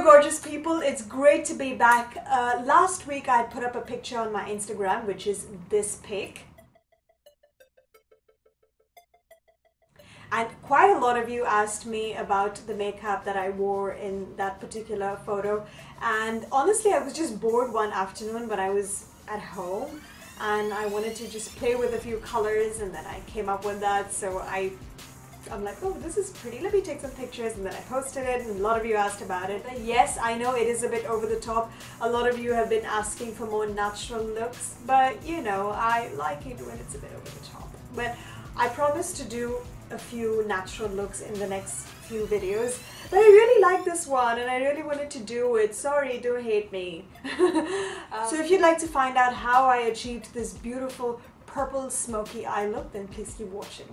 Hello gorgeous people, it's great to be back. Last week I put up a picture on my Instagram, which is this pic. And quite a lot of you asked me about the makeup that I wore in that particular photo. And honestly, I was just bored one afternoon when I was at home and I wanted to just play with a few colors, and then I came up with that. So I'm like, oh, this is pretty, let me take some pictures, and then I posted it and a lot of you asked about it. But yes, I know it is a bit over the top. A lot of you have been asking for more natural looks, but you know, I like it when it's a bit over the top. But I promise to do a few natural looks in the next few videos. But I really like this one and I really wanted to do it. Sorry, don't hate me. So if you'd like to find out how I achieved this beautiful purple smoky eye look, then please keep watching.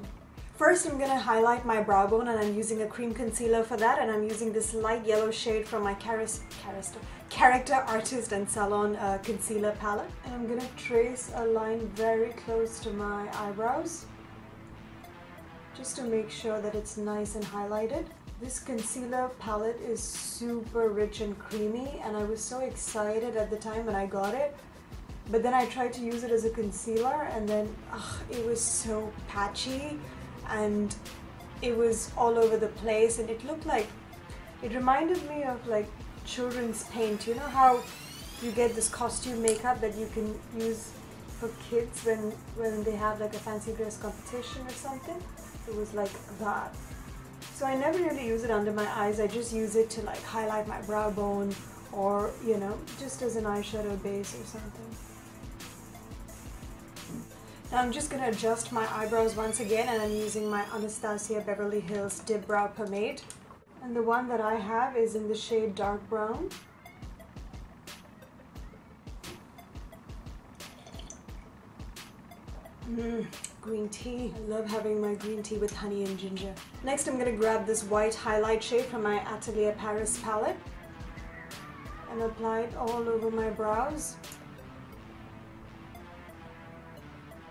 First, I'm going to highlight my brow bone, and I'm using a cream concealer for that, and I'm using this light yellow shade from my Character Artist and Salon concealer palette. And I'm going to trace a line very close to my eyebrows, just to make sure that it's nice and highlighted. This concealer palette is super rich and creamy, and I was so excited at the time when I got it. But then I tried to use it as a concealer, and then it was so patchy. And it was all over the place, and it looked like, it reminded me of like children's paint. You know how you get this costume makeup that you can use for kids when they have like a fancy dress competition or something? It was like that. So I never really use it under my eyes. I just use it to like highlight my brow bone, or you know, just as an eyeshadow base or something. Now I'm just going to adjust my eyebrows once again, and I'm using my Anastasia Beverly Hills Dipbrow Pomade. And the one that I have is in the shade dark brown. Green tea. I love having my green tea with honey and ginger. Next I'm going to grab this white highlight shade from my Atelier Paris palette and apply it all over my brows.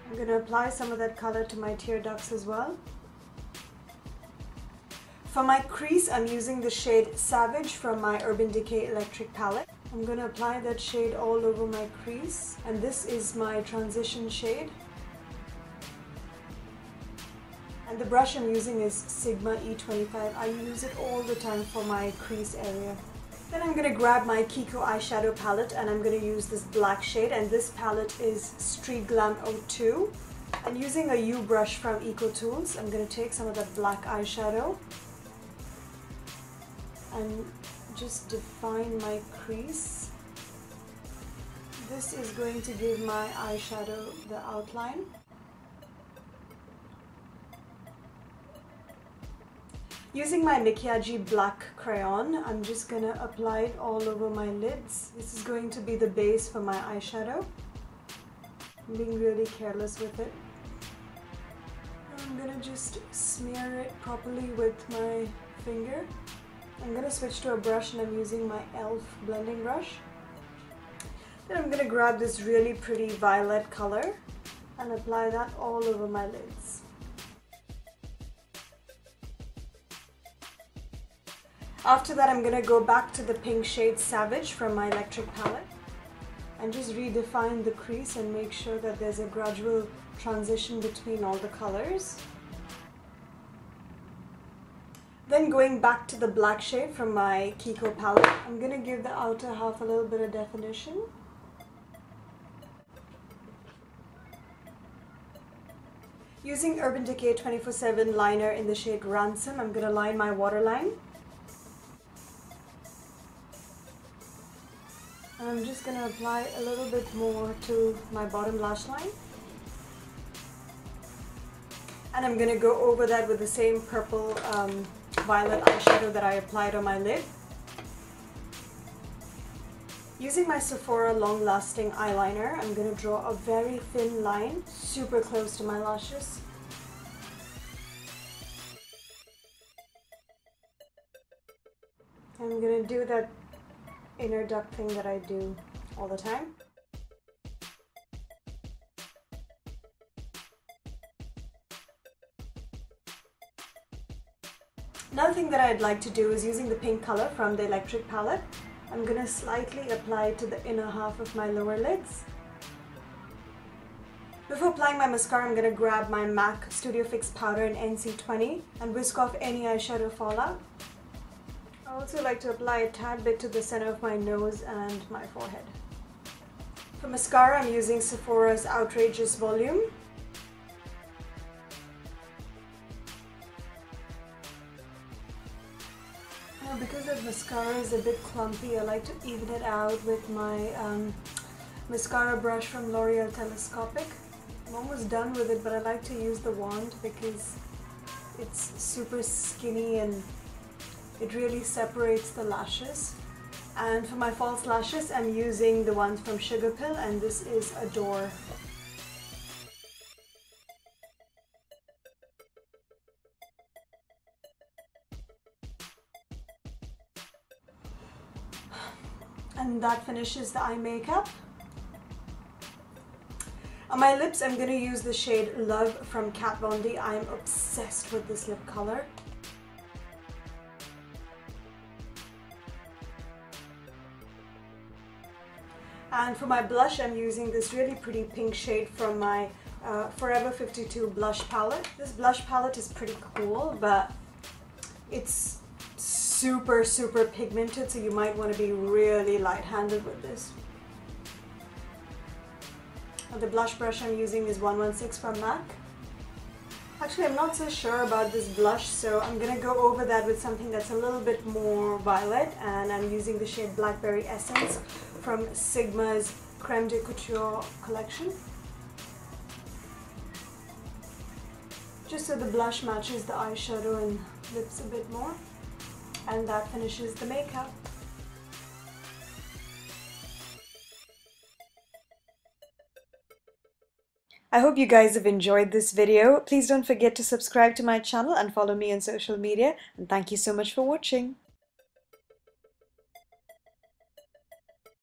I'm going to apply some of that color to my tear ducts as well. For my crease, I'm using the shade Savage from my Urban Decay Electric palette. I'm going to apply that shade all over my crease, and this is my transition shade. And the brush I'm using is Sigma E25. I use it all the time for my crease area. Then I'm going to grab my Kiko eyeshadow palette, and I'm going to use this black shade, and this palette is Street Glam 02. And using a U brush from Eco Tools, I'm going to take some of that black eyeshadow and just define my crease. This is going to give my eyeshadow the outline. Using my Makiaji black crayon, I'm just going to apply it all over my lids. This is going to be the base for my eyeshadow. I'm being really careless with it. I'm going to just smear it properly with my finger. I'm going to switch to a brush, and I'm using my e.l.f. blending brush. Then I'm going to grab this really pretty violet color and apply that all over my lids. After that, I'm going to go back to the pink shade Savage from my electric palette and just redefine the crease and make sure that there's a gradual transition between all the colors. Then going back to the black shade from my Kiko palette, I'm going to give the outer half a little bit of definition. Using Urban Decay 24/7 liner in the shade Ransom, I'm going to line my waterline. And I'm just going to apply a little bit more to my bottom lash line. And I'm going to go over that with the same purple violet eyeshadow that I applied on my lid. Using my Sephora Long Lasting eyeliner, I'm going to draw a very thin line super close to my lashes. I'm going to do that inner duct thing that I do all the time. Another thing that I'd like to do is using the pink color from the Electric palette. I'm going to slightly apply it to the inner half of my lower lids. Before applying my mascara, I'm going to grab my MAC Studio Fix powder in NC20 and whisk off any eyeshadow fallout. I also like to apply a tad bit to the center of my nose and my forehead. For mascara, I'm using Sephora's Outrageous Volume. Now, because the mascara is a bit clumpy, I like to even it out with my mascara brush from L'Oreal Telescopic. I'm almost done with it, but I like to use the wand because it's super skinny and it really separates the lashes. And for my false lashes, I'm using the ones from Sugar Pill, and this is Adore. And that finishes the eye makeup. On my lips, I'm going to use the shade Love from Kat Von D. I'm obsessed with this lip color. And for my blush, I'm using this really pretty pink shade from my Forever 52 blush palette. This blush palette is pretty cool, but it's super pigmented, so you might want to be really light-handed with this. The blush brush I'm using is 116 from MAC. Actually, I'm not so sure about this blush, so I'm going to go over that with something that's a little bit more violet, and I'm using the shade Blackberry Essence from Sigma's Creme de Couture collection. Just so the blush matches the eyeshadow and lips a bit more. And that finishes the makeup. I hope you guys have enjoyed this video. Please don't forget to subscribe to my channel and follow me on social media. And thank you so much for watching.